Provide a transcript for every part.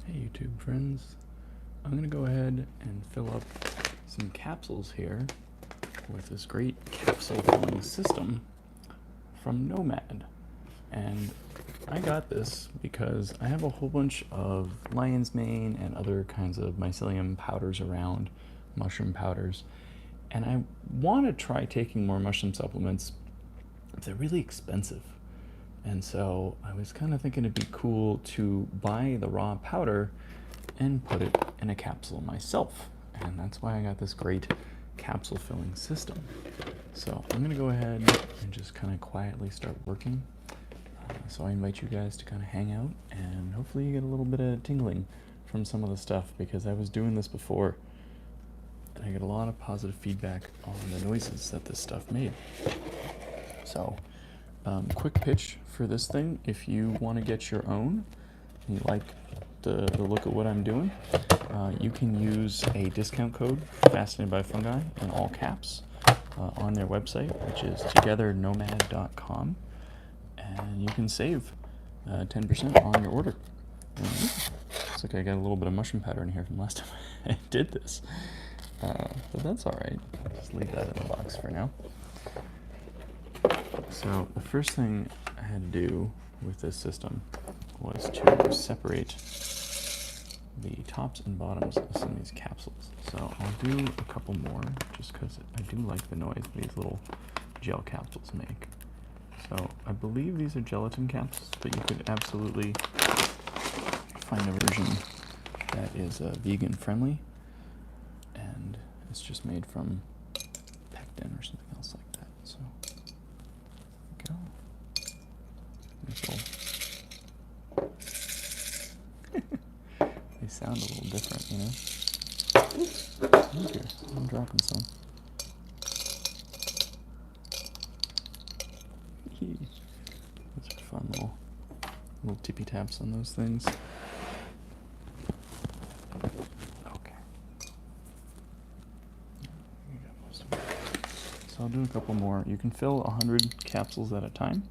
Hey YouTube friends, I'm going to go ahead and fill up some capsules here with this great capsule filling system from NoMad. And I got this because I have a whole bunch of lion's mane and other kinds of mycelium powders around, mushroom powders, and I want to try taking more mushroom supplements, but they're really expensive. And so I was kind of thinking it'd be cool to buy the raw powder and put it in a capsule myself. And that's why I got this great capsule filling system. So I'm gonna go ahead and just kind of quietly start working. So I invite you guys to kind of hang out and hopefully you get a little bit of tingling from some of the stuff, because I was doing this before and I get a lot of positive feedback on the noises that this stuff made. So quick pitch for this thing: if you want to get your own and you like the look of what I'm doing, you can use a discount code Fascinated by Fungi in all caps on their website, which is togethernomad.com, and you can save 10% on your order. Looks like I got a little bit of mushroom powder in here from last time I did this, but that's all right. I'll just leave that in the box for now. So the first thing I had to do with this system was to separate the tops and bottoms of some of these capsules. So I'll do a couple more just because I do like the noise these little gel capsules make. So I believe these are gelatin caps, but you could absolutely find a version that is vegan friendly, and it's just made from pectin or something else like that. So go. They sound a little different, you know? Oh dear, I'm dropping some. Those are fun little tippy taps on those things. Okay. So I'll do a couple more. You can fill 100 capsules at a time,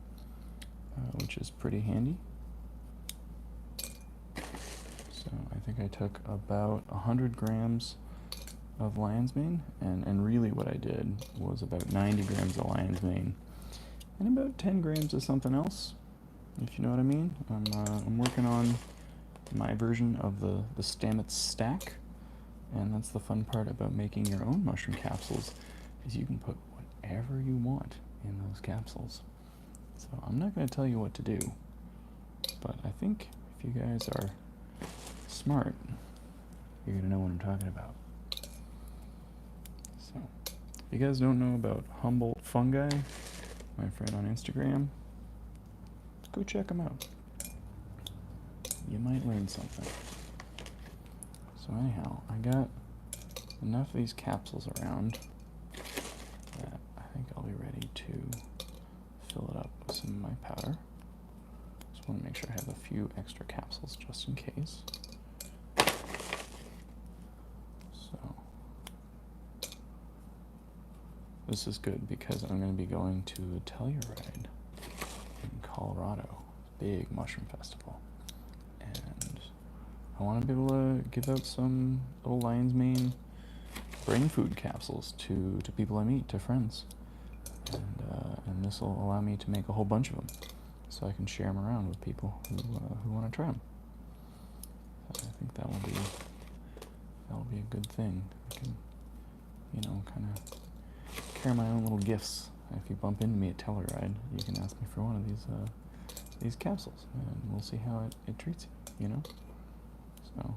which is pretty handy. So I think I took about 100 grams of lion's mane, and really what I did was about 90 grams of lion's mane and about 10 grams of something else, if you know what I mean. I'm working on my version of the Stamets stack, and that's the fun part about making your own mushroom capsules, is you can put whatever you want in those capsules. So I'm not going to tell you what to do, but I think if you guys are smart, you're going to know what I'm talking about. So if you guys don't know about Humboldt Fungi, my friend on Instagram, go check him out. You might learn something. So anyhow, I got enough of these capsules around that I think I'll be ready to fill it up with some of my powder. Just want to make sure I have a few extra capsules just in case. So this is good because I'm going to be going to Telluride in Colorado, big mushroom festival, and I want to be able to give out some little lion's mane brain food capsules to people I meet, to friends, and this will allow me to make a whole bunch of them, so I can share them around with people who want to try them. So I think that will be a good thing. I can, kind of carry my own little gifts. If you bump into me at Telluride, you can ask me for one of these capsules, and we'll see how it treats you, you know? So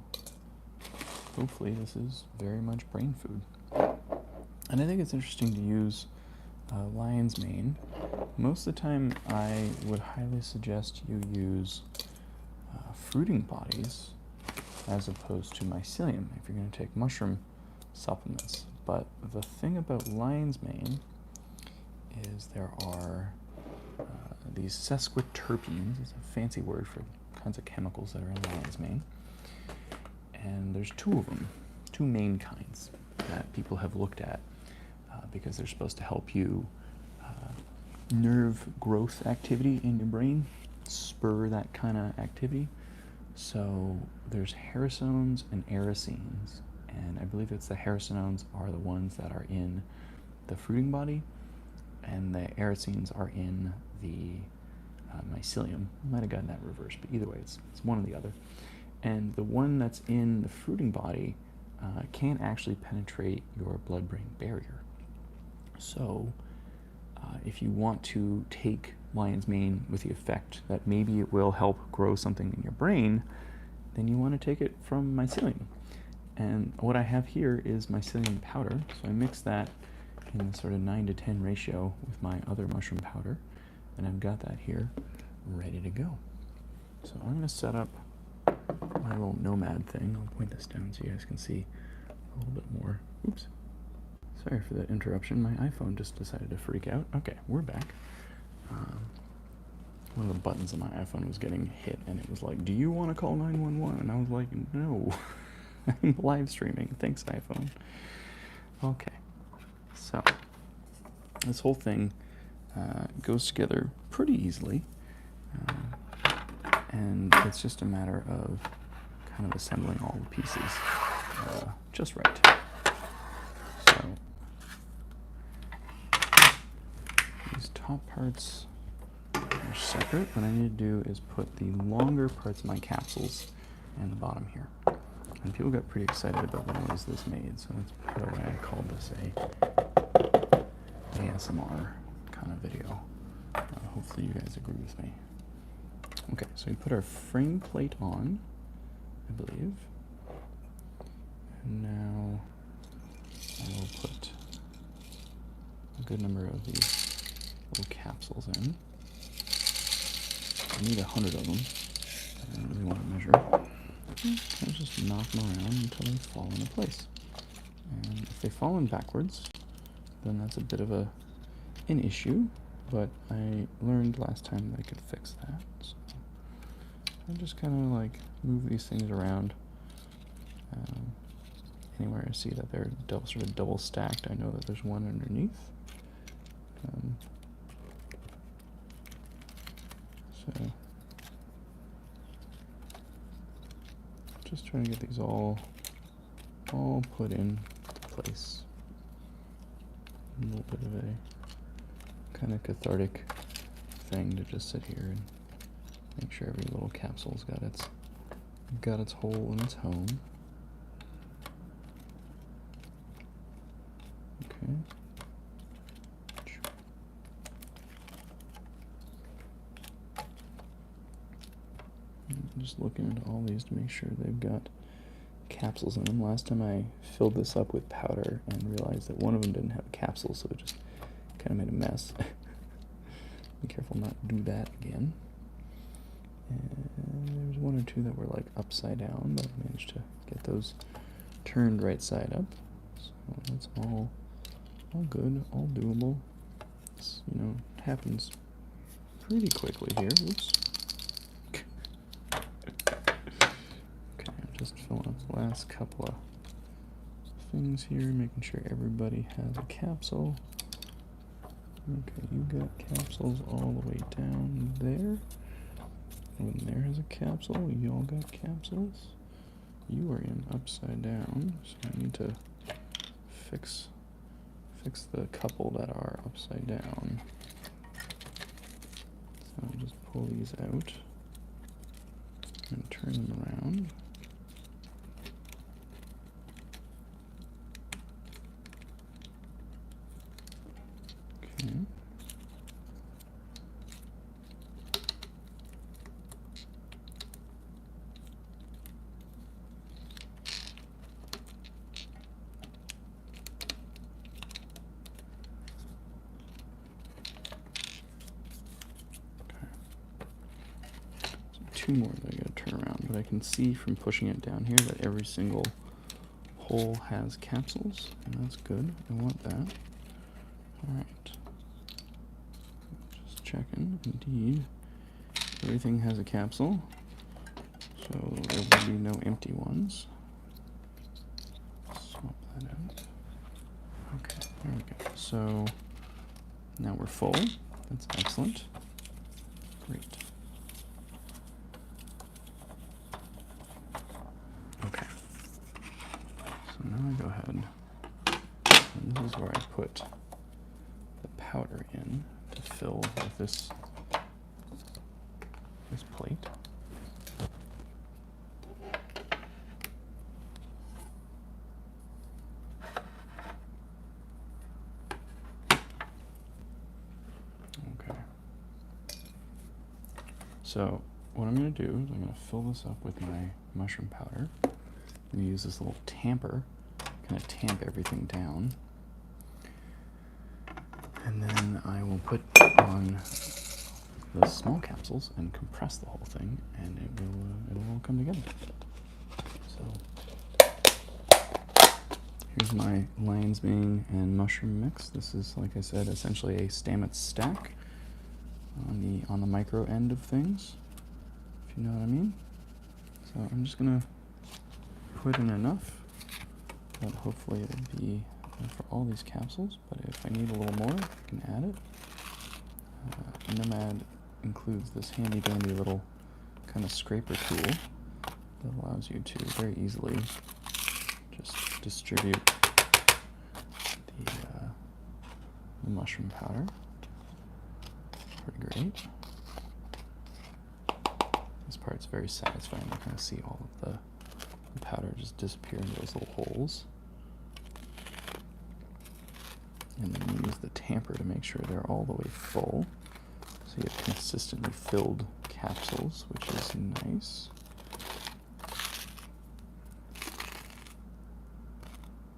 hopefully this is very much brain food. And I think it's interesting to use lion's mane. Most of the time I would highly suggest you use fruiting bodies as opposed to mycelium if you're going to take mushroom supplements. But the thing about lion's mane is there are these sesquiterpenes. It's a fancy word for kinds of chemicals that are in lion's mane. And there's two of them, two main kinds that people have looked at because they're supposed to help you nerve growth activity in your brain, spur that kind of activity. So there's herasones and eracenes, and I believe it's the herasones are the ones that are in the fruiting body, and the eracenes are in the mycelium. I might have gotten that reversed, but either way, it's one or the other. And the one that's in the fruiting body can actually penetrate your blood-brain barrier. So if you want to take lion's mane with the effect that maybe it will help grow something in your brain, then you want to take it from mycelium. And what I have here is mycelium powder, so I mix that in the sort of 9-to-10 ratio with my other mushroom powder, and I've got that here ready to go. So I'm going to set up my little NoMad thing. I'll point this down so you guys can see a little bit more. Oops. Sorry for that interruption. My iPhone just decided to freak out. Okay, we're back. One of the buttons on my iPhone was getting hit, and it was like, do you want to call 911? And I was like, no. I'm live streaming. Thanks, iPhone. Okay. So, this whole thing goes together pretty easily. And it's just a matter of kind of assembling all the pieces just right. So, these top parts are separate. What I need to do is put the longer parts of my capsules in the bottom here. And people got pretty excited about the noise this made, so that's part of why I called this a ASMR kind of video. Hopefully you guys agree with me. Okay, so we put our frame plate on, I believe. And now I will put a good number of these little capsules in. I need 100 of them. I don't really want to measure. Kind of just knock them around until they fall into place. And if they fall in backwards, then that's a bit of an issue, but I learned last time that I could fix that. So I just kind of like move these things around. Anywhere I see that they're sort of double stacked, I know that there's one underneath. So just trying to get these all put in place. A little bit of a kind of cathartic thing to just sit here and make sure every little capsule's got its hole and its home. Okay. I'm just looking at all these to make sure they've got capsules in them. Last time I filled this up with powder and realized that one of them didn't have a capsule, so it just kind of made a mess. Be careful not to do that again. And there's one or two that were like upside down, but I managed to get those turned right side up. So that's all good, all doable. It's, it happens pretty quickly here. Oops. Okay, I'm just filling up the last couple of things here, making sure everybody has a capsule. Okay, you got capsules all the way down there. When there has a capsule, you all got capsules. You are in upside down, so I need to fix the couple that are upside down. So I'll just pull these out and turn them around. Okay. Two more that I gotta turn around, but I can see from pushing it down here that every single hole has capsules, and that's good. I want that. Alright. Just checking. Indeed, everything has a capsule, so there will be no empty ones. Swap that out. Okay, there we go. So now we're full. That's excellent. Great. ahead, and this is where I put the powder in to fill with this plate. Okay. So what I'm going to do is I'm going to fill this up with my mushroom powder. I'm going to use this little tamper, kind of tamp everything down. And then I will put on the small capsules and compress the whole thing, and it'll all come together. So here's my lion's mane and mushroom mix. This is, like I said, essentially a Stamets stack on the micro end of things, if you know what I mean. So I'm just gonna put in enough that hopefully it'll be for all these capsules, but if I need a little more, I can add it. NoMad includes this handy dandy little kind of scraper tool that allows you to very easily just distribute the mushroom powder. Pretty great. This part's very satisfying. You kind of see all of the powder just disappear into those little holes. And then you use the tamper to make sure they're all the way full. So you have consistently filled capsules, which is nice.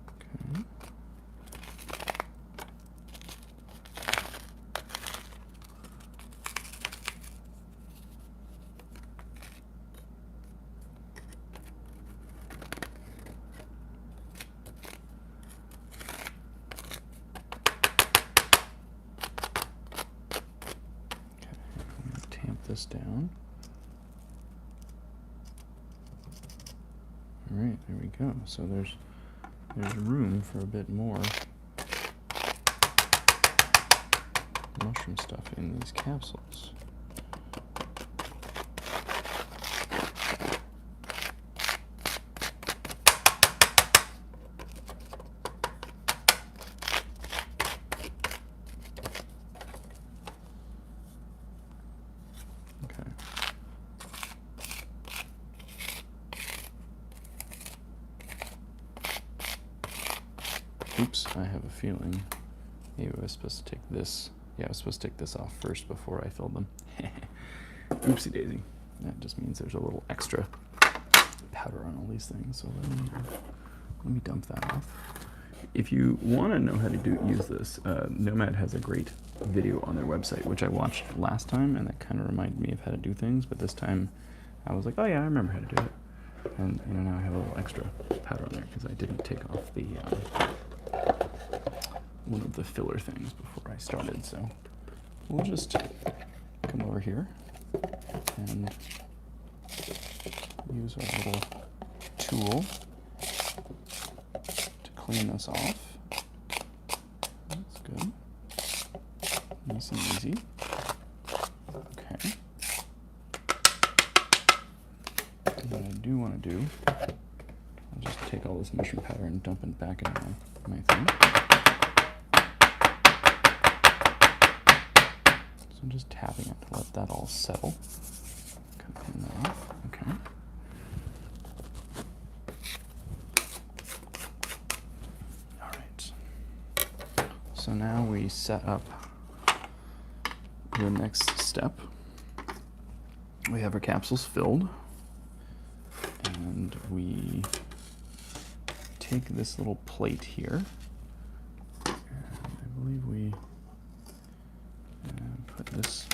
Okay. This down. All right, there we go. So there's room for a bit more mushroom stuff in these capsules. Oops, I have a feeling maybe I was supposed to take this. Yeah, I was supposed to take this off first before I filled them. Oopsie daisy. That just means there's a little extra powder on all these things. So let me dump that off. If you want to know how to use this, NoMad has a great video on their website, which I watched last time, and that kind of reminded me of how to do things. But this time, I was like, oh yeah, I remember how to do it. And now I have a little extra powder on there because I didn't take off the one of the filler things before I started. So we'll just come over here and use our little tool to clean this off. That's good. Nice and easy. Okay. And what I do want to do, I'll just take all this mushroom powder and dump it back into my thing. So I'm just tapping it to let that all settle. Kind of clean that off. Okay. All right. So now we set up the next step. We have our capsules filled, and we take this little plate here, and I believe we put this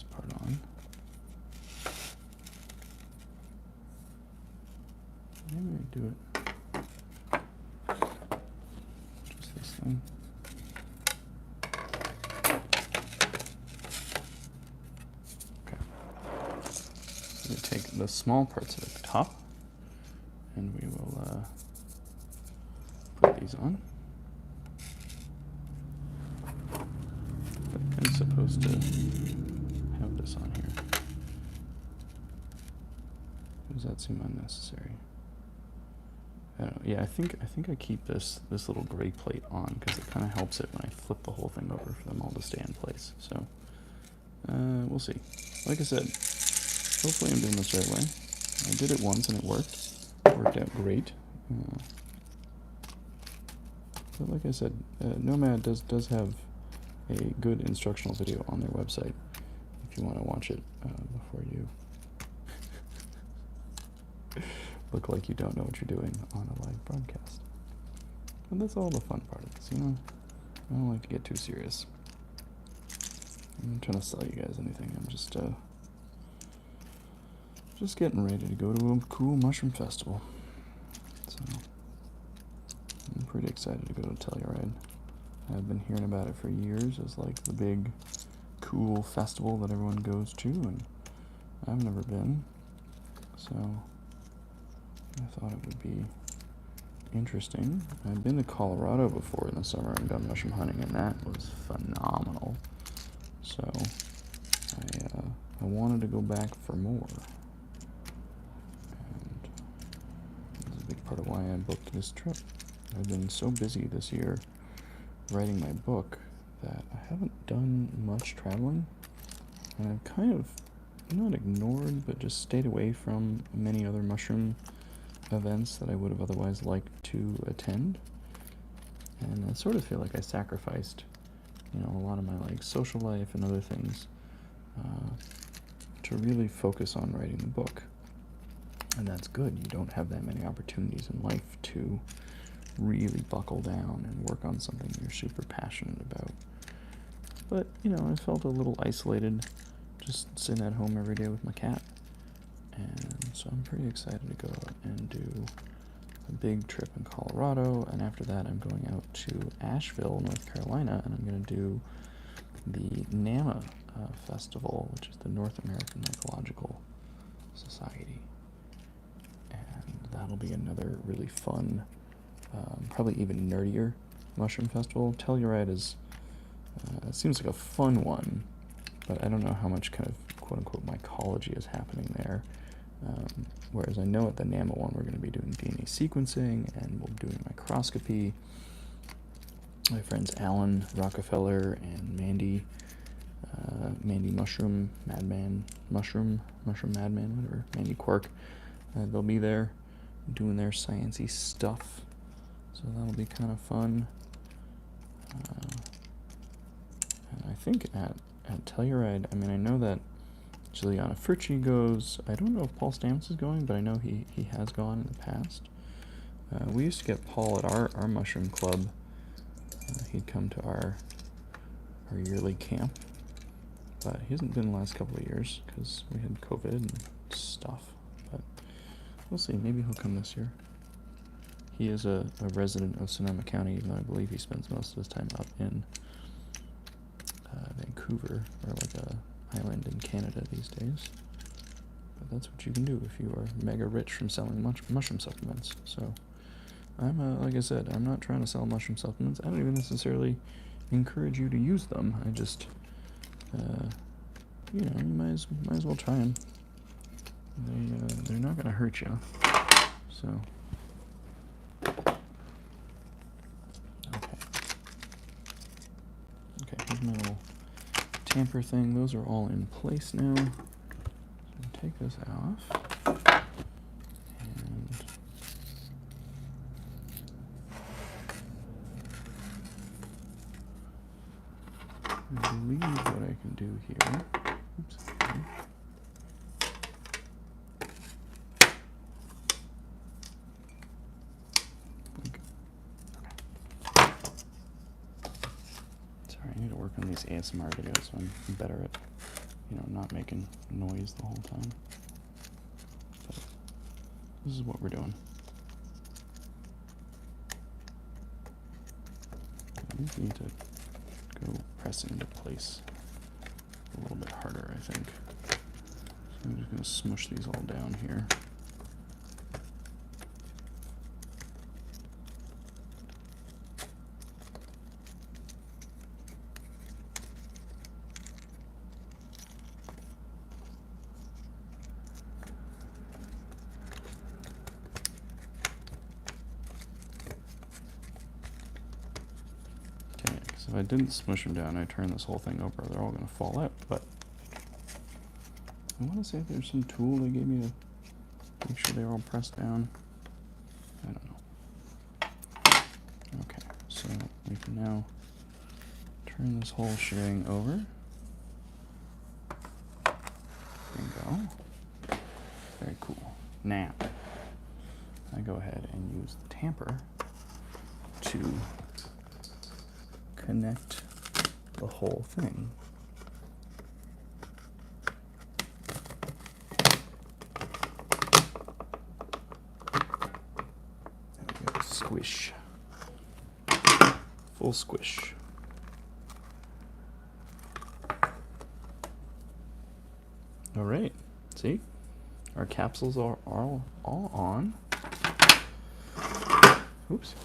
part on. Maybe we do it just this thing. Okay. So we take the small parts at the top, and we will put these on. I'm supposed to have this on here. Does that seem unnecessary? I don't know. Yeah, I think I keep this little gray plate on because it kind of helps it when I flip the whole thing over for them all to stay in place. So we'll see. Like I said, hopefully I'm doing this the right way. I did it once and it worked. It worked out great. But like I said, NoMad does have a good instructional video on their website if you want to watch it before you look like you don't know what you're doing on a live broadcast. But that's all the fun part of this, you know? I don't like to get too serious. I'm not trying to sell you guys anything. I'm just getting ready to go to a cool mushroom festival. So I'm pretty excited to go to Telluride. I've been hearing about it for years as like the big cool festival that everyone goes to, and I've never been. So I thought it would be interesting. I've been to Colorado before in the summer and gone mushroom hunting, and that was phenomenal. So I wanted to go back for more. And that's a big part of why I booked this trip. I've been so busy this year writing my book that I haven't done much traveling, and I've kind of not ignored but just stayed away from many other mushroom events that I would have otherwise liked to attend. And I sort of feel like I sacrificed, you know, a lot of my like social life and other things to really focus on writing the book. And that's good. You don't have that many opportunities in life to really buckle down and work on something you're super passionate about. But, you know, I felt a little isolated just sitting at home every day with my cat. And so I'm pretty excited to go out and do a big trip in Colorado, and after that I'm going out to Asheville, North Carolina, and I'm going to do the NAMA festival, which is the North American Mycological Society. And that'll be another really fun, probably even nerdier mushroom festival. Telluride is, it seems like a fun one, but I don't know how much kind of quote-unquote mycology is happening there. Whereas I know at the NAMA one we're going to be doing DNA sequencing and we're doing microscopy. My friends Alan Rockefeller and Mandy Mushroom Madman, Mushroom Madman, whatever, Mandy Quirk, they'll be there doing their sciencey stuff. So that'll be kind of fun. And I think at Telluride, I mean, I know that Juliana Furci goes. I don't know if Paul Stamets is going, but I know he has gone in the past. We used to get Paul at our mushroom club. He'd come to our yearly camp, but he hasn't been the last couple of years because we had COVID and stuff. But we'll see. Maybe he'll come this year. He is a resident of Sonoma County, even though I believe he spends most of his time up in Vancouver, or like a island in Canada these days. But that's what you can do if you are mega rich from selling mushroom supplements. So I'm like I said, I'm not trying to sell mushroom supplements. I don't even necessarily encourage you to use them. I just you know, you might as well try them. They're not gonna hurt you. So okay, here's my little tamper thing. Those are all in place now. So take this off. And I believe what I can do here. Oops. I need to work on these ASMR videos so I'm better at, you know, not making noise the whole time. But this is what we're doing. These need to go press into place a little bit harder, I think. So I'm just going to smush these all down here. if I didn't smush them down, I turn this whole thing over, they're all going to fall out. But I want to say if there's some tool they gave me to make sure they're all pressed down. I don't know. Okay, so we can now turn this whole shebang over. Bingo. Very cool. Now, I go ahead and use the tamper to connect the whole thing. There we go. Squish. Full squish. All right. See? Our capsules are all on. Oops.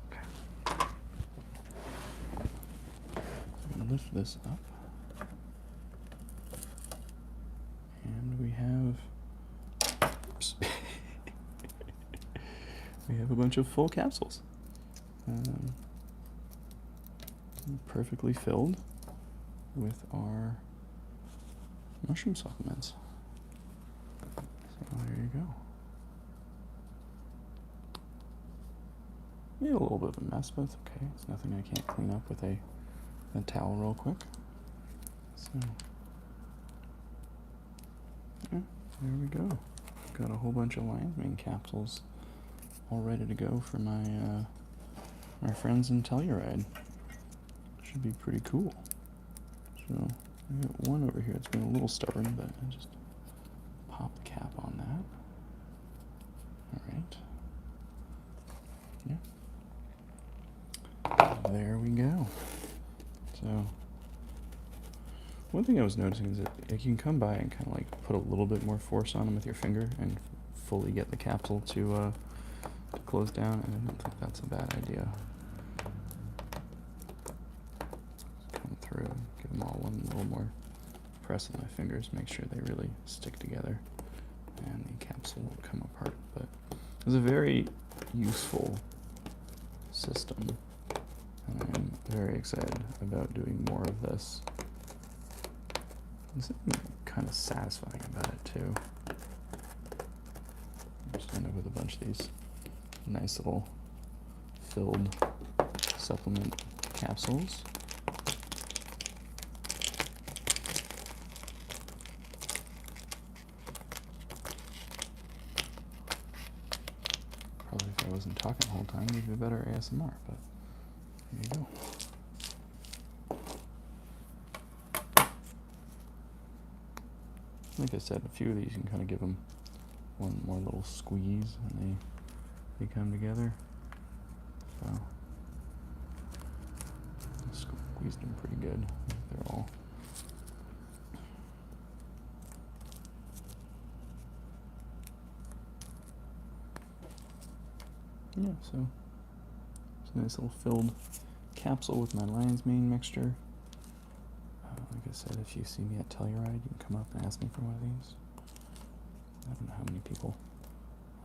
Okay. I'm going to lift this up. And we have... Oops. We have a bunch of full capsules. Perfectly filled with our mushroom supplements. So there you go. Maybe a little bit of a mess, but it's okay. It's nothing I can't clean up with a towel real quick. So, yeah, there we go. Got a whole bunch of lion's mane capsules all ready to go for my my friends in Telluride. Should be pretty cool. So I got one over here. It's been a little stubborn, but I just pop the cap on that. All right. Yeah. There we go. So one thing I was noticing is that you can come by and kind of like put a little bit more force on them with your finger and fully get the capsule to close down, and I don't think that's a bad idea. Come through, give them all one little more press on my fingers, make sure they really stick together, and the capsule will come apart. But it's a very useful system, and I'm very excited about doing more of this. There's something kind of satisfying about it too. I just end up with a bunch of these nice little filled supplement capsules. Probably if I wasn't talking the whole time, it'd be better ASMR, but there you go. Like I said, a few of these you can kind of give them one more little squeeze and they come together. So I squeezed them pretty good. They're all so it's a nice little filled capsule with my lion's mane mixture. Like I said, if you see me at Telluride, you can come up and ask me for one of these. I don't know how many people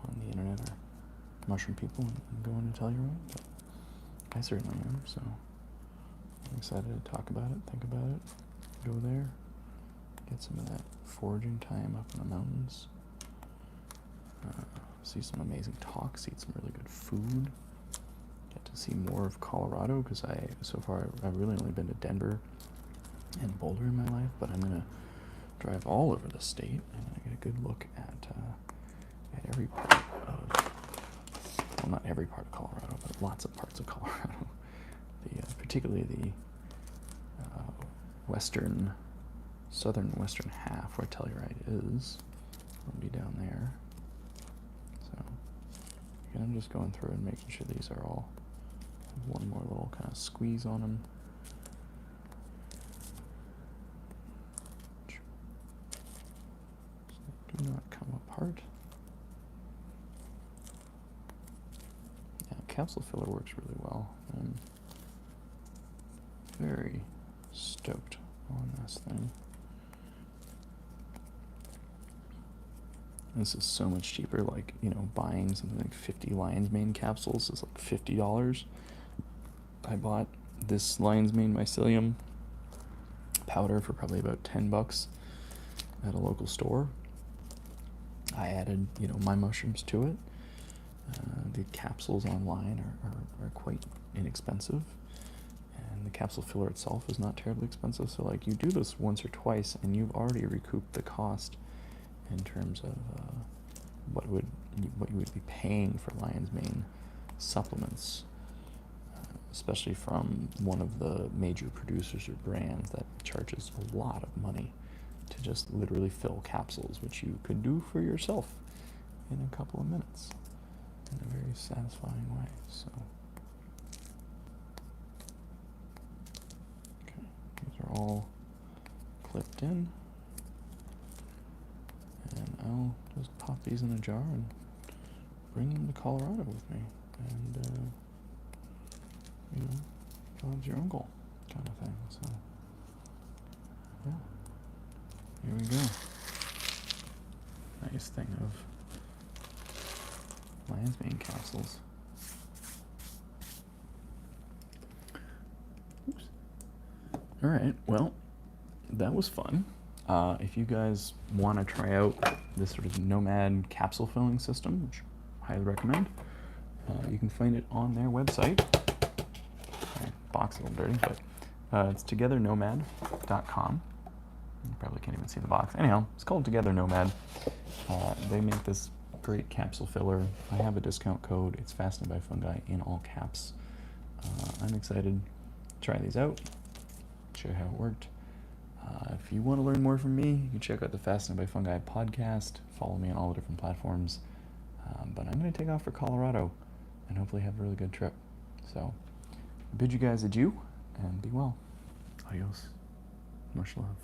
on the internet are mushroom people and going to Telluride, but I certainly am, so I'm excited to talk about it, think about it, go there, get some of that foraging time up in the mountains, see some amazing talks, eat some really good food, get to see more of Colorado, because so far I've really only been to Denver and Boulder in my life, but I'm going to drive all over the state and get a good look at every part of, well, not every part of Colorado, but lots of parts of Colorado. Particularly the southern western half where Telluride is. I'll be down there. So again, I'm just going through and making sure these are all, one more little kind of squeeze on them. So they do not come apart. Yeah, capsule filler works really well. I'm very stoked on this thing. This is so much cheaper, like, you know, buying something like 50 lion's mane capsules is like $50. I bought this lion's mane mycelium powder for probably about $10 at a local store. I added, my mushrooms to it. The capsules online are quite inexpensive, and the capsule filler itself is not terribly expensive. So like, you do this once or twice and you've already recouped the cost in terms of what you would be paying for lion's mane supplements, especially from one of the major producers or brands that charges a lot of money to just literally fill capsules, which you could do for yourself in a couple of minutes in a very satisfying way. So, okay, these are all clipped in, and I'll just pop these in a jar and bring them to Colorado with me, and God's your uncle kind of thing. So, yeah, here we go. Nice thing of lion's mane capsules. Oops. All right, well, that was fun. If you guys want to try out this sort of NoMad capsule filling system, which I highly recommend, you can find it on their website. My box is a little dirty, but it's togethernomad.com. You probably can't even see the box. Anyhow, it's called Together Nomad. They make this great capsule filler. I have a discount code. It's Fascinated by Fungi in all caps. I'm excited to try these out, show you how it worked. If you want to learn more from me, you can check out the Fascinated by Fungi podcast. Follow me on all the different platforms. But I'm going to take off for Colorado and hopefully have a really good trip. So, bid you guys adieu and be well. Adios. Much love.